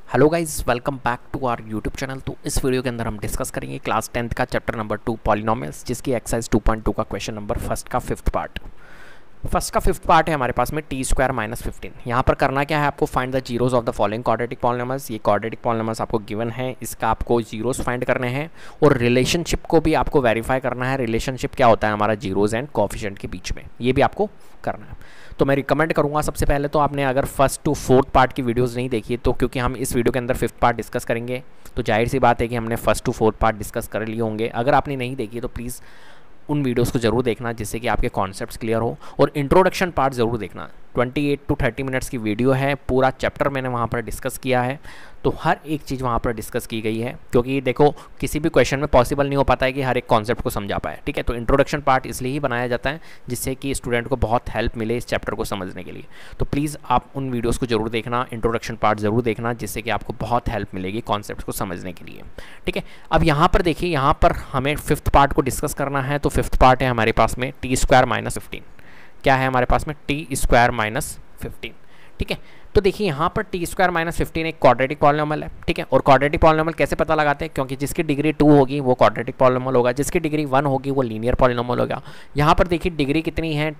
Hello guys, welcome back to our YouTube channel. तो इस video के अंदर हम डिस्कस करेंगे क्लास 10th का चैप्टर नंबर 2 पॉलिनोमियल्स, जिसकी एक्सरसाइज 2.2 का क्वेश्चन नंबर फर्स्ट का फिफ्थ पार्ट है हमारे पास में टी स्क्वायर माइनस 15। यहाँ पर करना क्या है, आपको find the zeros of the following quadratic polynomials. ये क्वाड्रेटिक पॉलिनोमियल्स आपको गिवन है, इसका आपको जीरोस फाइंड करने हैं और रिलेशनशिप को भी आपको वेरीफाई करना है। रिलेशनशिप क्या होता है हमारा जीरोस एंड कोएफिशिएंट के बीच में, ये भी आपको करना है। तो मैं रिकमेंड करूंगा सबसे पहले तो आपने अगर फर्स्ट टू फोर्थ पार्ट की वीडियोस नहीं देखी तो, क्योंकि हम इस वीडियो के अंदर फिफ्थ पार्ट डिस्कस करेंगे, तो जाहिर सी बात है कि हमने first to fourth part discuss कर लिए होंगे। अगर आपने नहीं देखी तो प्लीज़ उन वीडियोस को जरूर देखना, जिससे कि आपके कॉन्सेप्ट्स क्लियर हो। और इंट्रोडक्शन पार्ट ज़रूर देखना, 28 to 30 मिनट्स की वीडियो है, पूरा चैप्टर मैंने वहाँ पर डिस्कस किया है, तो हर एक चीज़ वहाँ पर डिस्कस की गई है। क्योंकि देखो, किसी भी क्वेश्चन में पॉसिबल नहीं हो पाता है कि हर एक कॉन्सेप्ट को समझा पाए, ठीक है। तो इंट्रोडक्शन पार्ट इसलिए ही बनाया जाता है जिससे कि स्टूडेंट को बहुत हेल्प मिले इस चैप्टर को समझने के लिए। तो प्लीज़ आप उन वीडियोज़ को जरूर देखना, इंट्रोडक्शन पार्ट ज़रूर देखना, जिससे कि आपको बहुत हेल्प मिलेगी कॉन्सेप्ट को समझने के लिए, ठीक है। अब यहाँ पर देखिए, यहाँ पर हमें फिफ्थ पार्ट को डिस्कस करना है। तो फिफ्थ पार्ट है हमारे पास में टी स्क्वायर माइनस 15। क्या है हमारे पास में? टी स्क्वायर माइनस 15, ठीक है। तो देखिए यहाँ पर टी स्क्वायर माइनस 15 एक क्वाड्रेटिक पॉलिनोमियल है, ठीक है। और क्वाड्रेटिक पॉलिनोमियल कैसे पता लगाते हैं? क्योंकि जिसकी डिग्री 2 होगी वो क्वाड्रेटिक पॉलिनोमियल होगा, जिसकी डिग्री 1 होगी वो लीनियर पॉलिनोमियल होगा। यहाँ पर देखिए डिग्री कितनी है?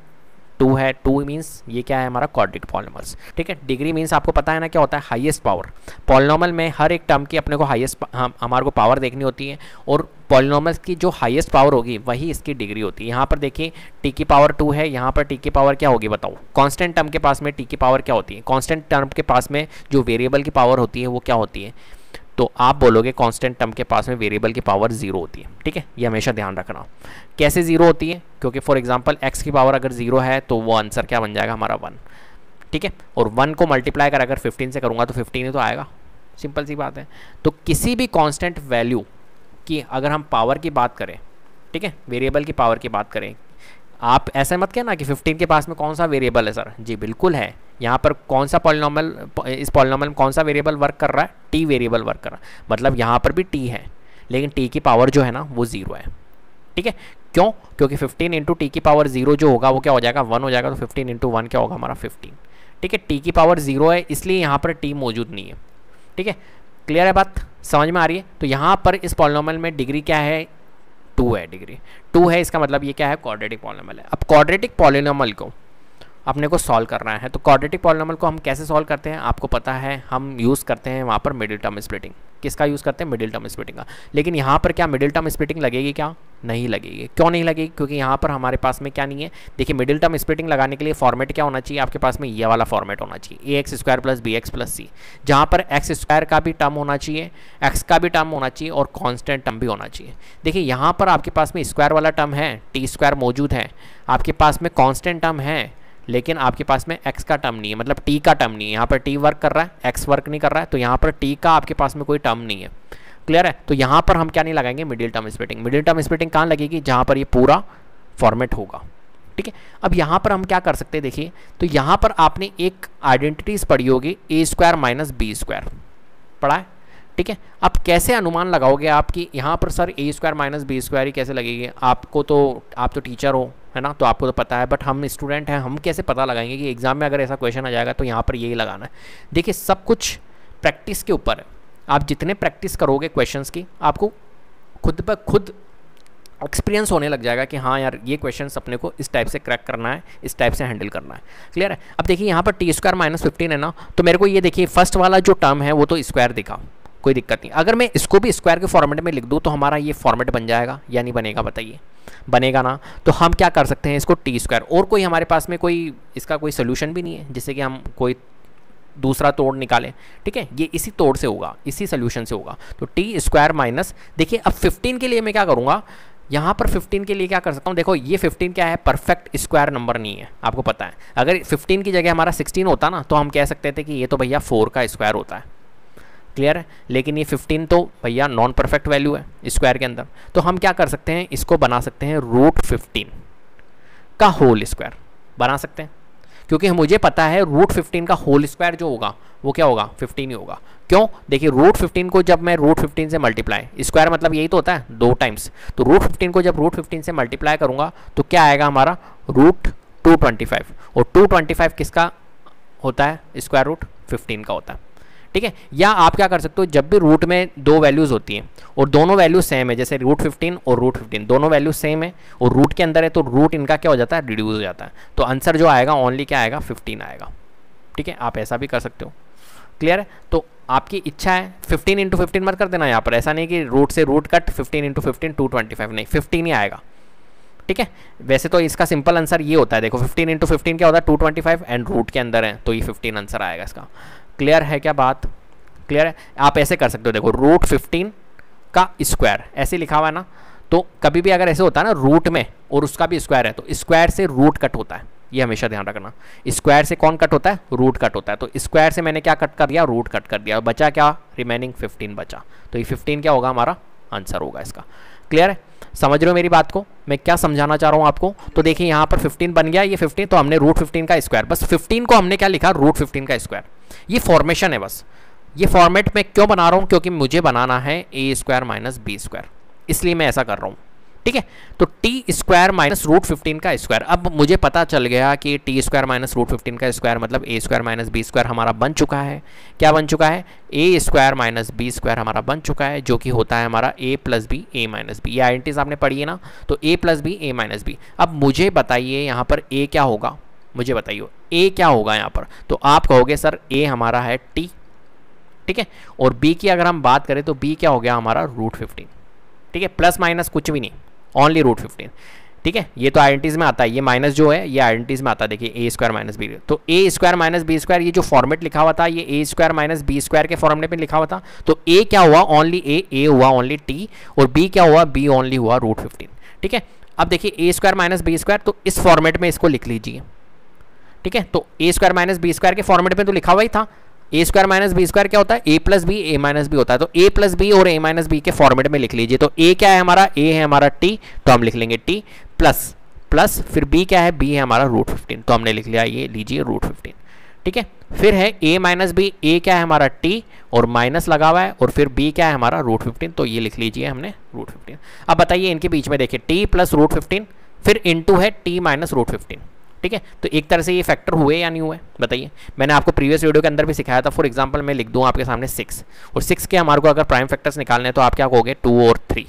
2 है। 2 मीन्स ये क्या है हमारा? क्वाड्रेटिक पॉलिनोमियल्स, ठीक है। डिग्री मीन्स आपको पता है ना क्या होता है? Highest power. पॉलिनोमियल में हर एक टर्म की अपने को हाईएस्ट हमारे को पावर देखनी होती है, और पॉलिनोमियल्स की जो हाईएस्ट पावर होगी वही इसकी डिग्री होती है। यहाँ पर देखिए टी की पावर 2 है, यहाँ पर टी की पावर क्या होगी बताओ? कांस्टेंट टर्म के पास में टी की पावर क्या होती है? कांस्टेंट टर्म के पास में जो वेरिएबल की पावर होती है वो क्या होती है? तो आप बोलोगे कांस्टेंट टर्म के पास में वेरिएबल की पावर 0 होती है, ठीक है। ये हमेशा ध्यान रखना। कैसे 0 होती है? क्योंकि फॉर एग्जांपल x की पावर अगर 0 है तो वो आंसर क्या बन जाएगा हमारा? 1, ठीक है। और 1 को मल्टीप्लाई कर अगर 15 से करूँगा तो 15 ही तो आएगा, सिंपल सी बात है। तो किसी भी कांस्टेंट वैल्यू की अगर हम पावर की बात करें, ठीक है, वेरिएबल की पावर की बात करें, आप ऐसा मत कहना कि 15 के पास में कौन सा वेरिएबल है सर। जी बिल्कुल है। यहाँ पर कौन सा पॉलिनोमियल, इस पॉलिनोमियल में कौन सा वेरिएबल वर्क कर रहा है? टी वेरिएबल वर्क कर रहा है। मतलब यहाँ पर भी टी है, लेकिन टी की पावर जो है ना वो 0 है, ठीक है। क्यों? क्योंकि 15 इंटू टी की पावर 0 जो होगा वो क्या हो जाएगा? 1 हो जाएगा। तो 15 इंटू 1 क्या होगा हमारा? 15, ठीक है। टी की पावर 0 है, इसलिए यहाँ पर टी मौजूद नहीं है, ठीक है। क्लियर है बात? समझ में आ रही है? तो यहाँ पर इस पॉलिनोमियल में डिग्री क्या है? 2 है। डिग्री 2 है, इसका मतलब ये क्या है? क्वाड्रेटिक पॉलिनोमियल है। अब क्वाड्रेटिक पॉलिनोमियल को अपने को सॉल्व करना है। तो क्वाड्रेटिक पॉलिनोमियल को हम कैसे सॉल्व करते हैं? आपको पता है हम यूज़ करते हैं वहाँ पर मिडिल टर्म स्प्लिटिंग। किसका यूज़ करते हैं? मिडिल टर्म स्प्लिटिंग का। लेकिन यहाँ पर क्या मिडिल टर्म स्प्लिटिंग लगेगी क्या? नहीं लगेगी। क्यों नहीं लगेगी? क्योंकि यहाँ पर हमारे पास में क्या नहीं है। देखिए, मिडिल टर्म स्प्लिटिंग लगाने के लिए फॉर्मेट क्या होना चाहिए आपके पास में? ये वाला फॉर्मेट होना चाहिए, a x square plus b x plus c, जहाँ पर एक्स स्क्वायर का भी टर्म होना चाहिए, एक्स का भी टर्म होना चाहिए और कॉन्स्टेंट टर्म भी होना चाहिए। देखिए यहाँ पर आपके पास में स्क्वायर वाला टर्म है, टी स्क्वायर मौजूद है, आपके पास में कॉन्स्टेंट टर्म है, लेकिन आपके पास में x का टर्म नहीं है, मतलब t का टर्म नहीं है। यहाँ पर t वर्क कर रहा है, x वर्क नहीं कर रहा है, तो यहाँ पर t का आपके पास में कोई टर्म नहीं है। क्लियर है? तो यहाँ पर हम क्या नहीं लगाएंगे? Middle term splitting. Middle term splitting कहाँ लगेगी? जहाँ पर ये पूरा फॉर्मेट होगा, ठीक है। अब यहाँ पर हम क्या कर सकते हैं? देखिए, तो यहाँ पर आपने एक आइडेंटिटीज पढ़ी होगी, ए स्क्वायर माइनस बी स्क्वायर पढ़ा है, ठीक है। अब कैसे अनुमान लगाओगे आप कि यहाँ पर सर ए स्क्वायर माइनस बी स्क्वायर ही कैसे लगेगी? आपको तो, आप तो टीचर हो, है ना, तो आपको तो पता है, बट हम स्टूडेंट हैं, हम कैसे पता लगाएंगे कि एग्जाम में अगर ऐसा क्वेश्चन आ जाएगा तो यहाँ पर यही लगाना है? देखिए, सब कुछ प्रैक्टिस के ऊपर है। आप जितने प्रैक्टिस करोगे क्वेश्चंस की, आपको खुद ब खुद एक्सपीरियंस होने लग जाएगा कि हाँ यार, ये क्वेश्चंस अपने को इस टाइप से क्रैक करना है, इस टाइप से हैंडल करना है। क्लियर है? अब देखिए यहाँ पर टी स्क्वायर माइनस 15 है ना, तो मेरे को ये देखिए फर्स्ट वाला जो टर्म है वो तो स्क्वायर दिखा, कोई दिक्कत नहीं। अगर मैं इसको भी स्क्वायर के फॉर्मेट में लिख दूँ तो हमारा ये फॉर्मेट बन जाएगा या नहीं बनेगा? बताइए, बनेगा ना। तो हम क्या कर सकते हैं? इसको टी स्क्वायर, और कोई हमारे पास में कोई इसका कोई सोल्यूशन भी नहीं है जिससे कि हम कोई दूसरा तोड़ निकालें, ठीक है। ये इसी तोड़ से होगा, इसी सोल्यूशन से होगा। तो टी स्क्वायर माइनस, देखिए अब 15 के लिए मैं क्या करूँगा? यहाँ पर 15 के लिए क्या कर सकता हूँ? देखो ये 15 क्या है? परफेक्ट स्क्वायर नंबर नहीं है, आपको पता है। अगर 15 की जगह हमारा 16 होता ना तो हम कह सकते थे कि ये तो भैया 4 का स्क्वायर होता है। क्लियर है? लेकिन ये 15 तो भैया नॉन परफेक्ट वैल्यू है स्क्वायर के अंदर। तो हम क्या कर सकते हैं? इसको बना सकते हैं रूट 15 का होल स्क्वायर बना सकते हैं, क्योंकि मुझे पता है रूट 15 का होल स्क्वायर जो होगा वो क्या होगा? 15 ही होगा। क्यों? देखिए रूट 15 को जब मैं रूट 15 से मल्टीप्लाई, स्क्वायर मतलब यही तो होता है 2 टाइम्स, तो रूट 15 को जब रूट 15 से मल्टीप्लाई करूंगा तो क्या आएगा हमारा? रूट 225। और 225 किसका होता है? स्क्वायर रूट 15 का होता है, ठीक है। या आप क्या कर सकते हो, जब भी रूट में दो वैल्यूज़ होती हैं और दोनों वैल्यूज सेम है, जैसे रूट 15 और रूट 15 दोनों वैल्यूज सेम है और रूट के अंदर है, तो रूट इनका क्या हो जाता है, रिड्यूस हो जाता है, तो आंसर जो आएगा ओनली क्या आएगा, 15 आएगा। ठीक है, आप ऐसा भी कर सकते हो। क्लियर है। तो आपकी इच्छा है 15 इंटू 15 मत कर देना यहाँ पर, ऐसा नहीं कि रूट से रूट कट 15 इंटू 15 225, नहीं 15 ही आएगा। ठीक है, वैसे तो इसका सिंपल आंसर ये होता है, देखो 15 इंटू 15 क्या होता है 225 एंड रूट के अंदर है तो ये 15 आंसर आएगा इसका। क्लियर है क्या बात, क्लियर है। आप ऐसे कर सकते हो, देखो रूट 15 का स्क्वायर ऐसे लिखा हुआ है ना, तो कभी भी अगर ऐसे होता है ना रूट में और उसका भी स्क्वायर है, तो स्क्वायर से रूट कट होता है, ये हमेशा ध्यान रखना। स्क्वायर से कौन कट होता है, रूट कट होता है, तो स्क्वायर से मैंने क्या कट कर दिया, रूट कट कर दिया, बचा क्या, रिमेनिंग 15 बचा, तो ये 15 क्या होगा, हमारा आंसर होगा इसका। क्लियर है, समझ रहे हो मेरी बात को, मैं क्या समझाना चाह रहा हूँ आपको। तो देखिए यहाँ पर 15 बन गया, ये 15, तो हमने रूट 15 का स्क्वायर, बस 15 को हमने क्या लिखा, रूट 15 का स्क्वायर। ये फॉर्मेशन है बस, ये फॉर्मेट में क्यों बना रहा हूँ, क्योंकि मुझे बनाना है ए स्क्वायर माइनस बी स्क्वायर, इसलिए मैं ऐसा कर रहा हूँ। ठीक है, तो टी स्क्वायर माइनस रूट 15 का स्क्वायर, अब मुझे पता चल गया कि टी स्क्वायर माइनस रूट 15 का स्क्वायर मतलब ए स्क्वायर माइनस बी स्क्वायर हमारा बन चुका है। क्या बन चुका है, ए स्क्वायर माइनस बी स्क्वायर हमारा बन चुका है, जो कि होता है हमारा ए प्लस बी ए माइनस बी। ये आइडेंटिटीज आपने पढ़ी है ना, तो ए प्लस बी ए माइनस बी। अब मुझे बताइए यहाँ पर ए क्या होगा, मुझे बताइए ए क्या होगा यहाँ पर, तो आप कहोगे सर ए हमारा है टी, ठीक है, और बी की अगर हम बात करें तो बी क्या हो गया हमारा रूट 15। ठीक है, प्लस माइनस कुछ भी नहीं, ओनली रूट 15। ठीक है, ये तो आइडेंटिटीज में आता है, ये माइनस जो है ये आइडेंटिटीज में आता है। देखिए ए स्क्वायर माइनस बी, तो ए स्क्वायर माइनस बी स्क्वायर ये जो फॉर्मेट लिखा हुआ था ये ए स्क्वायर माइनस बी स्क्वायर के फॉर्मेट में लिखा हुआ था, तो ए क्या हुआ, ओनली ए हुआ ओनली टी, और बी क्या हुआ, बी ओनली हुआ रूट 15। ठीक है, अब देखिए ए स्क्वायर माइनस बी स्क्वायर, तो इस फॉर्मेट में इसको लिख लीजिए। ठीक है, तो ए स्क्वायर माइनस बी स्क्वायर के फॉर्मेट में तो लिखा हुआ ही था, ए स्क्वायर माइनस बी स्क्वायर क्या होता है, ए प्लस बी ए माइनस बी होता है, तो ए प्लस बी और ए माइनस बी के फॉर्मेट में लिख लीजिए। तो ए क्या है हमारा, ए है हमारा टी, तो हम लिख लेंगे टी प्लस प्लस, फिर बी क्या है, बी है हमारा रूट 15, तो हमने लिख लिया ये लीजिए रूट 15। ठीक है, फिर है ए माइनस बी, ए क्या है हमारा टी और माइनस लगा हुआ है, और फिर बी क्या है हमारा रूट 15, तो ये लिख लीजिए हमने रूट 15। अब बताइए इनके बीच में देखिए टी प्लस रूट 15 फिर इंटू है टी माइनस रूट 15। ठीक है, तो एक तरह से ये फैक्टर हुए या नहीं हुए बताइए, मैंने आपको प्रीवियस वीडियो के अंदर भी सिखाया था। फॉर एग्जांपल मैं लिख दूं आपके सामने 6, और 6 के हमारे को अगर प्राइम फैक्टर्स निकालने हैं तो आप क्या कहोगे 2 और 3,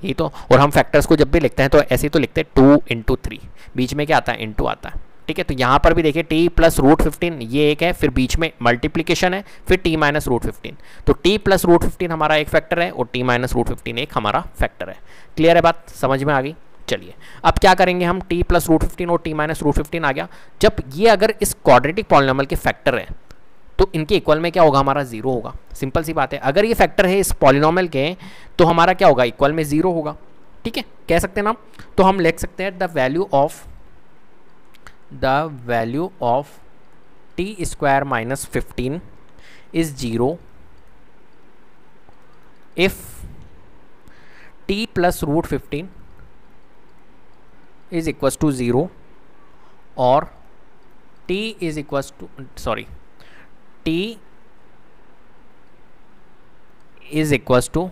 ये तो, और हम फैक्टर्स को जब भी लिखते हैं तो ऐसे ही तो लिखते हैं 2 इंटू 3, बीच में क्या आता है, इंटू आता है। ठीक है, तो यहाँ पर भी देखिए टी प्लस रूट 15 ये एक है, फिर बीच में मल्टीप्लीकेशन है, फिर टी माइनस रूट 15, तो टी प्लस रूट 15 हमारा एक फैक्टर है और टी माइनस रूट 15 एक हमारा फैक्टर है। क्लियर है बात, समझ में आ गई। चलिए अब क्या करेंगे हम, t प्लस रूट 15 और t माइनस रूट 15 आ गया, जब ये अगर इस क्वाड्रेटिक पॉलिनोमियल के फैक्टर है तो इनके इक्वल में क्या होगा, हमारा 0 होगा। सिंपल सी बात है, अगर ये फैक्टर है इस पॉलिनोमियल के तो हमारा क्या होगा, इक्वल में 0 होगा। ठीक है, कह सकते हैं ना, तो हम लिख सकते हैं the value of t square minus 15 is 0 if t plus root 15 is equals to 0 और t is equals to t is equals to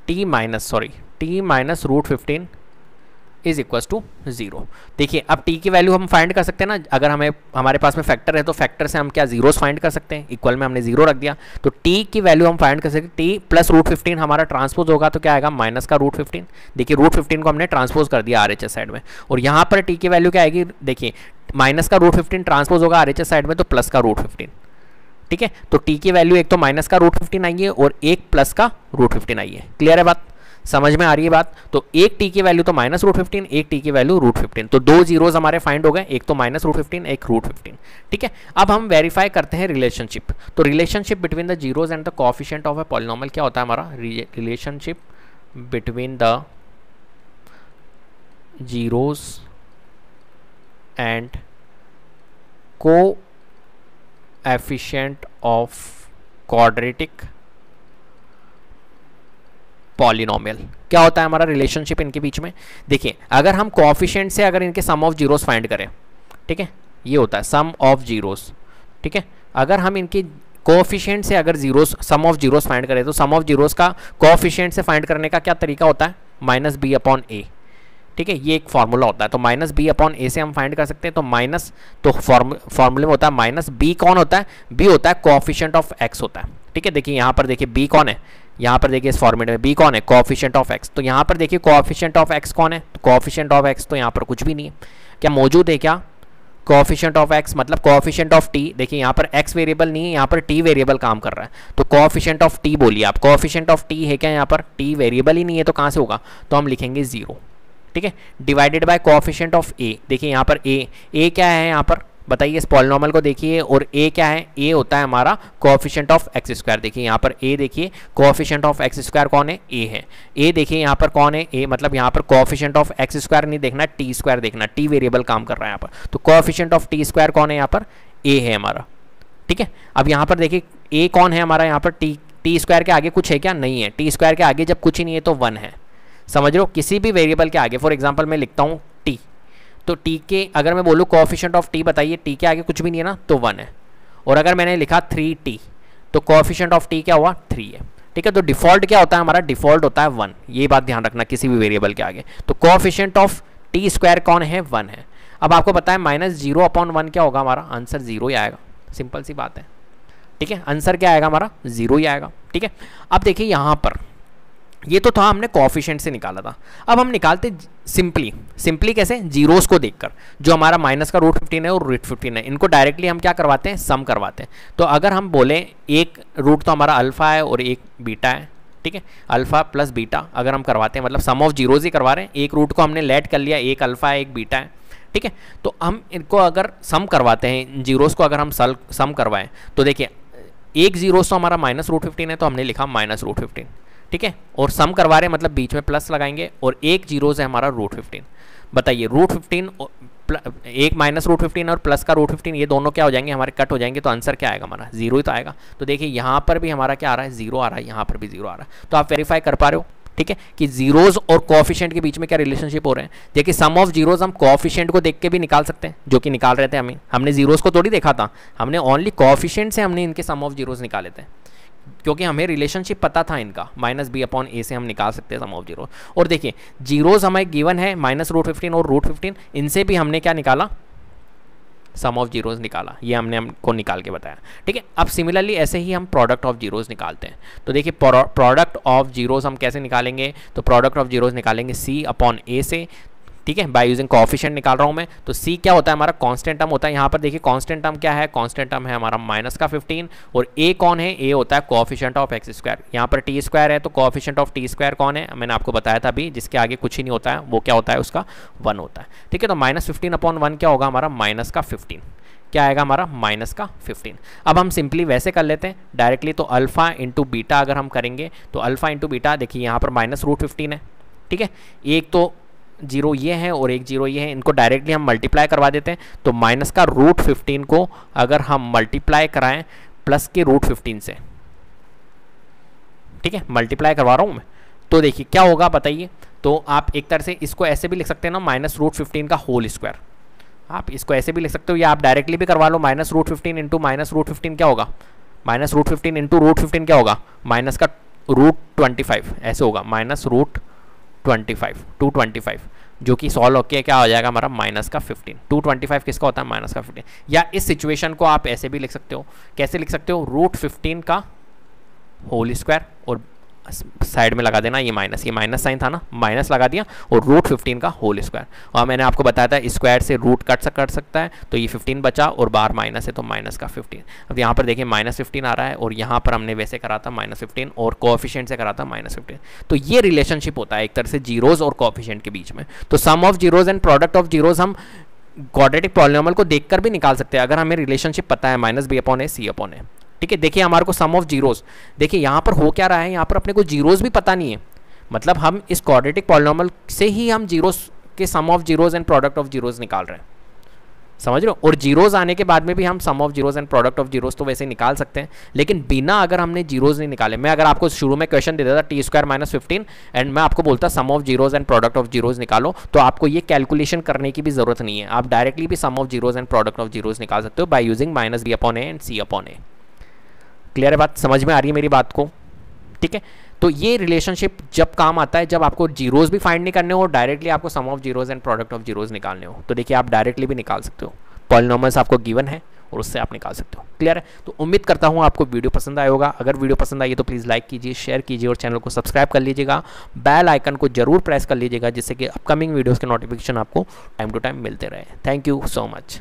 t minus root 15 is equals to 0। देखिए अब t की वैल्यू हम फाइंड कर सकते हैं ना, अगर हमारे पास में फैक्टर है तो फैक्टर से हम क्या जीरोस फाइंड कर सकते हैं, इक्वल में हमने 0 रख दिया, तो t की वैल्यू हम फाइंड कर सकते हैं। t प्लस रूट 15 हमारा ट्रांसपोज होगा तो क्या आएगा, माइनस का रूट 15। देखिए रूट 15 को हमने ट्रांसपोज कर दिया RHS साइड में, और यहाँ पर t की वैल्यू क्या आएगी, देखिए माइनस का रूट 15 ट्रांसपोज होगा RHS साइड में तो प्लस का रूट 15। ठीक है, तो t की वैल्यू एक तो माइनस का रूट 15 आई है और एक प्लस का रूट 15 आई है। क्लियर है बात, समझ में आ रही है बात। तो एक t की वैल्यू तो माइनस रूट 15, एक t की वैल्यू रूट 15, तो दो जीरोज हमारे फाइंड हो गए, एक तो माइनस रूट 15 एक रूट 15। ठीक है, अब हम वेरीफाई करते हैं रिलेशनशिप। तो relationship between the zeros and the coefficient of a polynomial क्या होता है हमारा, relationship between the zeros and coefficient of quadratic polynomial क्या होता है हमारा रिलेशनशिप इनके बीच में। देखिए अगर हम कोएफिशिएंट से अगर इनके सम ऑफ जीरोस फाइंड करें, ठीक है, ये होता है सम ऑफ जीरोस। ठीक है, अगर हम इनके कोएफिशिएंट से अगर zeros sum of zeros find करें तो सम ऑफ जीरोस का कोएफिशिएंट से फाइंड करने का क्या तरीका होता है, माइनस बी अपॉन ए। ठीक है, ये एक फॉर्मूला होता है। तो माइनस बी अपॉन ए से हम फाइंड कर सकते हैं। तो माइनस, तो फॉर्मूले में होता है माइनस बी, कौन होता है, बी होता है कोएफिशिएंट ऑफ एक्स होता है। ठीक है, देखिए यहाँ पर देखिए बी कौन है, यहाँ पर देखिए इस फॉर्मेट में बी कौन है, कोएफिशिएंट ऑफ एक्स। तो यहाँ पर देखिए कोएफिशिएंट ऑफ एक्स कौन है, तो कोएफिशिएंट ऑफ एक्स तो यहाँ पर कुछ भी नहीं है। क्या मौजूद है क्या, कोएफिशिएंट ऑफ एक्स मतलब कोएफिशिएंट ऑफ टी। देखिए यहाँ पर एक्स वेरिएबल नहीं है, यहाँ पर टी वेरिएबल काम कर रहा है। तो कोएफिशिएंट ऑफ टी बोलिए आप, कोएफिशिएंट ऑफ टी है क्या, यहाँ पर टी वेरिएबल ही नहीं है तो कहाँ से होगा, तो हम लिखेंगे 0। ठीक है, डिवाइडेड बाय कोएफिशिएंट ऑफ ए। देखिए यहाँ पर ए क्या है, यहाँ पर बताइए इस पॉलिनॉमियल को देखिए, और ए क्या है, ए होता है हमारा कोएफिशिएंट ऑफ एक्स स्क्वायर। देखिए यहाँ पर ए, देखिए कोएफिशिएंट ऑफ एक्स स्क्वायर कौन है, ए है। ए देखिए यहाँ पर कौन है, ए मतलब यहाँ पर कोएफिशिएंट ऑफ एक्स स्क्वायर नहीं देखना, टी स्क्वायर देखना, टी वेरिएबल काम कर रहा है यहाँ पर। तो कोएफिशिएंट ऑफ टी स्क्वायर कौन है, यहाँ पर ए है हमारा। ठीक है, अब यहाँ पर देखिए ए कौन है हमारा, यहाँ पर टी स्क्वायर के आगे कुछ है क्या, नहीं है। टी स्क्वायर के आगे जब कुछ ही नहीं है तो 1 है, समझ रहे हो, किसी भी वेरिएबल के आगे। फॉर एग्जांपल मैं लिखता हूँ टी, तो टी के अगर मैं बोलूँ कोएफिशिएंट ऑफ टी बताइए, टी के आगे कुछ भी नहीं है ना, तो 1 है। और अगर मैंने लिखा 3t, तो कोएफिशिएंट ऑफ टी क्या हुआ, 3 है। ठीक है, तो डिफॉल्ट क्या होता है हमारा, डिफॉल्ट होता है 1, ये बात ध्यान रखना किसी भी वेरिएबल के आगे। तो कोएफिशिएंट ऑफ टी स्क्वायर कौन है, 1 है। अब आपको पता है माइनस 0/1 क्या होगा हमारा, आंसर 0 ही आएगा, सिंपल सी बात है। ठीक है, आंसर क्या आएगा हमारा, 0 ही आएगा। ठीक है, अब देखिए यहाँ पर ये तो था हमने कोएफिशिएंट से निकाला था। अब हम निकालते सिंपली कैसे, जीरोस को देखकर, जो हमारा माइनस का √15 है और √15 है, इनको डायरेक्टली हम क्या करवाते हैं, सम करवाते हैं। तो अगर हम बोले एक रूट तो हमारा अल्फा है और एक बीटा है, ठीक है, अल्फा प्लस बीटा अगर हम करवाते हैं, मतलब सम ऑफ जीरोज ही करवा रहे हैं, एक रूट को हमने लेट कर लिया, एक अल्फा है एक बीटा है। ठीक है, तो हम इनको अगर सम करवाते हैं, जीरोस को अगर हम सम करवाएं, तो देखिए एक जीरोस तो हमारा माइनस √15 है, तो हमने लिखा माइनस √15। ठीक है, और सम करवा रहे हैं मतलब बीच में प्लस लगाएंगे, और एक जीरोस है हमारा √15। बताइए √15, एक माइनस √15 और प्लस का √15, ये दोनों क्या हो जाएंगे हमारे, कट हो जाएंगे। तो आंसर क्या आएगा हमारा, 0 ही तो आएगा। तो देखिए यहाँ पर भी हमारा क्या आ रहा है, 0 आ रहा है, यहाँ पर भी 0 आ रहा है। तो आप वेरीफाई कर पा रहे हो, ठीक है, कि जीरोज और कोएफिशिएंट के बीच में क्या रिलेशनशिप हो रहे हैं। देखिए सम ऑफ जीरोज हम कोएफिशिएंट को देख के भी निकाल सकते हैं, जो कि निकाल रहे थे हमने जीरोज को थोड़ी देखा था, हमने ओनली कोएफिशिएंट से हमने इनके सम ऑफ जीरोज निकाले थे, क्योंकि हमें रिलेशनशिप पता था इनका, माइनस b/a से हम निकाल सकते हैं सम ऑफ जीरो। और देखिए जीरोज हमें गिवन है माइनस √15 और √15, इनसे भी हमने क्या निकाला, सम ऑफ जीरोज निकाला, ये हमको निकाल के बताया। ठीक है, अब सिमिलरली ऐसे ही हम प्रोडक्ट ऑफ जीरोज निकालते हैं। तो देखिए प्रोडक्ट ऑफ जीरोज हम कैसे निकालेंगे, तो प्रोडक्ट ऑफ जीरोज निकालेंगे c/a से, ठीक है, बाय यूजिंग कोएफिशिएंट निकाल रहा हूँ मैं। तो c क्या होता है हमारा, कांस्टेंट टर्म होता है। यहाँ पर देखिए कांस्टेंट टर्म क्या है, कांस्टेंट टर्म है हमारा माइनस का 15, और a कौन है, a होता है कोएफिशिएंट ऑफ एक्स स्क्वायर। यहाँ पर t स्क्वायर है, तो कोएफिशिएंट ऑफ t स्क्वायर कौन है, मैंने आपको बताया था अभी, जिसके आगे कुछ ही नहीं होता है, वो क्या होता है, उसका 1 होता है। ठीक है, तो -15/1 क्या होगा हमारा, माइनस का 15, क्या आएगा हमारा, माइनस का 15। अब हम सिंपली वैसे कर लेते हैं डायरेक्टली, तो अल्फा इंटू बीटा अगर हम करेंगे, तो अल्फा इंटू बीटा, देखिए यहाँ पर माइनस √15 है। ठीक है, एक तो 0 ये है और एक 0 ये है, इनको डायरेक्टली हम मल्टीप्लाई करवा देते हैं। तो माइनस का √15 को अगर हम मल्टीप्लाई कराएं प्लस के √15 से, ठीक है, मल्टीप्लाई करवा रहा हूं मैं, तो देखिए क्या होगा बताइए। तो आप एक तरह से इसको ऐसे भी लिख सकते हैं ना, माइनस √15 का होल स्क्वायर, आप इसको ऐसे भी लिख सकते हो, या आप डायरेक्टली भी करवा लो, माइनस √15 इंटू माइनस √15 क्या होगा, माइनस √15 इंटू √15 क्या होगा, माइनस का √25 ऐसे होगा, माइनस √25 जो कि सॉल्व होकर क्या हो जाएगा हमारा, माइनस का 15। 225 किसका होता है, माइनस का 15। या इस सिचुएशन को आप ऐसे भी लिख सकते हो, कैसे लिख सकते हो, √15 का होल स्क्वायर, और साइड में लगा देना ये माइनस साइन था ना, माइनस लगा दिया, और √15 का होल स्क्वायर। और मैंने आपको बताया था स्क्वायर से रूट कट सकता है, तो ये 15 बचा और बाहर माइनस है, तो माइनस का 15। अब यहाँ पर देखिए -15 आ रहा है, और यहाँ पर हमने वैसे करा था -15, और कोएफिशिएंट से करा था -15। तो ये रिलेशनशिप होता है एक तरह से जीरोज और कोएफिशिएंट के बीच में। तो sum of zeros and product of zeros हम क्वाड्रेटिक पॉलिनोमियल को देखकर भी निकाल सकते हैं, अगर हमें रिलेशनशिप पता है -b/a c/a। ठीक है, देखिए हमारे को सम ऑफ जीरोस, देखिए यहाँ पर हो क्या रहा है, यहाँ पर अपने को जीरोस भी पता नहीं है, मतलब हम इस क्वाड्रेटिक पॉलिनोमियल से ही हम जीरोस के sum of zeros and product of zeros निकाल रहे हैं, समझ रहे हो। और जीरोस आने के बाद में भी हम sum of zeros and product of zeros तो वैसे निकाल सकते हैं, लेकिन बिना अगर हमने जीरोस नहीं निकाले, मैं अगर आपको शुरू में क्वेश्चन दे देता t² - 15 एंड मैं आपको बोलता sum of zeros and product of zeros निकालो, तो आपको ये कैलकुलेशन करने की भी जरूरत नहीं है, आप डायरेक्टली भी sum of zeros and product of zeros निकाल सकते हो by using -b/a and c/a। Clear है बात, समझ में आ रही है मेरी बात को, ठीक है। तो ये रिलेशनशिप जब काम आता है जब आपको जीरोज भी फाइंड नहीं करने हो, डायरेक्टली आपको sum of zeros and product of zeros निकालने हो। तो देखिए आप डायरेक्टली भी निकाल सकते हो, पॉलिनोमियल्स आपको गिवन है और उससे आप निकाल सकते हो। क्लियर है? तो उम्मीद करता हूँ आपको वीडियो पसंद आया होगा। अगर वीडियो पसंद आई तो प्लीज़ लाइक कीजिए, शेयर कीजिए और चैनल को सब्सक्राइब कर लीजिएगा। बेल आइकन को जरूर प्रेस कर लीजिएगा जिससे कि अपकमिंग वीडियोज़ के नोटिफिकेशन आपको टाइम टू टाइम मिलते रहे। Thank you so much.